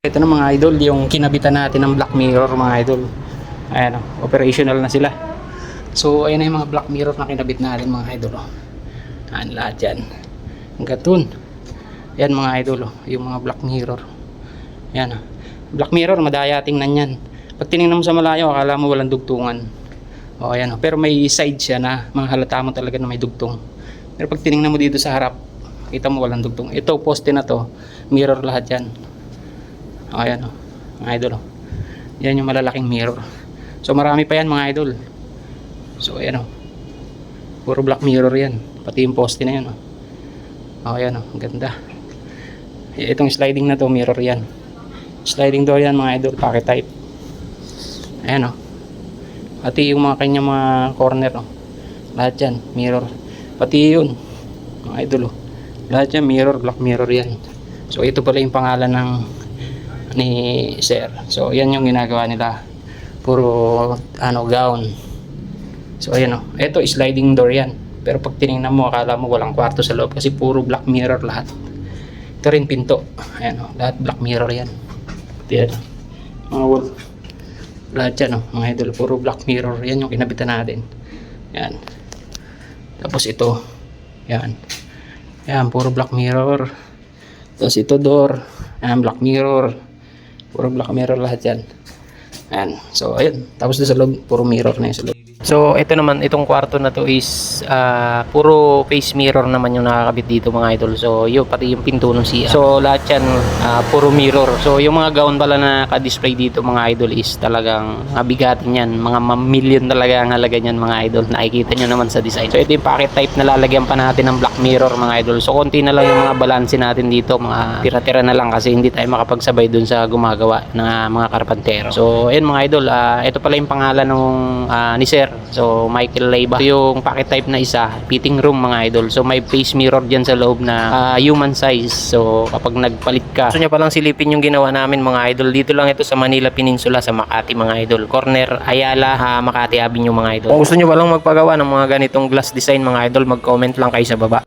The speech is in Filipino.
Ito na mga idol, yung kinabitan natin ng black mirror mga idol. Ayan, operational na sila. So ayan na yung mga black mirror na kinabit natin mga idol. Ayan lahat yan. Hanggang dun. Ayan mga idol, yung mga black mirror. Ayan. Black mirror, madaya tingnan yan. Pag tinignan mo sa malayo, akala mo walang dugtungan. O ayan, pero may side siya na mahalata mo talaga na may dugtong. Pero pag tinignan mo dito sa harap, kita mo walang dugtong. Ito, poste na to, mirror lahat yan. O ayan mga idol. Yan yung malalaking mirror. So marami pa yan mga idol. So ayan puro black mirror yan. Pati yung poste na yan o ayan ang ganda. Itong sliding na to, mirror yan. Sliding door yan mga idol, pocket type. Ayan pati yung mga kanya mga corner lahat yan, mirror. Pati yun mga idol lahat yan, mirror, black mirror yan. So ito pala yung pangalan ni sir. So yan yung ginagawa nila, puro gown. So ayan ito sliding door yan, pero pag tinignan mo akala mo walang kwarto sa loob kasi puro black mirror lahat. Ito rin pinto, ayan lahat black mirror yan. Yan mga wall, lahat yan mga idol, puro black mirror yan yung kinabitan natin. Yan, tapos ito yan puro black mirror. Tapos ito door, yan black mirror, puro black mirror lahat yan. Ayan. So ayun, tapos doon sa loob puro mirror na yung sa loob. So ito naman, itong kwarto na to is puro face mirror naman yung nakakabit dito mga idol. So yun, pati yung pinto ng CR. So lahat yan puro mirror. So yung mga gown pala na naka-display dito mga idol is talagang mabigatin yan, mga million talaga ang halaga niyan mga idol. Nakikita nyo naman sa design. So ito yung pocket type na lalagyan pa natin ng black mirror mga idol. So konti na lang yung mga balanse natin dito, mga tira-tira na lang kasi hindi tayo makapagsabay dun sa gumagawa ng mga karpantero. So ayun mga idol, ito pala yung pangalan ni sir. So Michael Leyva. Ito yung pocket type na isa, fitting room mga idol. So may face mirror dyan sa loob na human size. So kapag nagpalit ka, gusto nyo palang silipin yung ginawa namin mga idol. Dito lang ito sa Manila Peninsula, sa Makati mga idol. Corner Ayala, Makati Avenue mga idol. Kung gusto nyo palang magpagawa ng mga ganitong glass design mga idol, mag-comment lang kayo sa baba.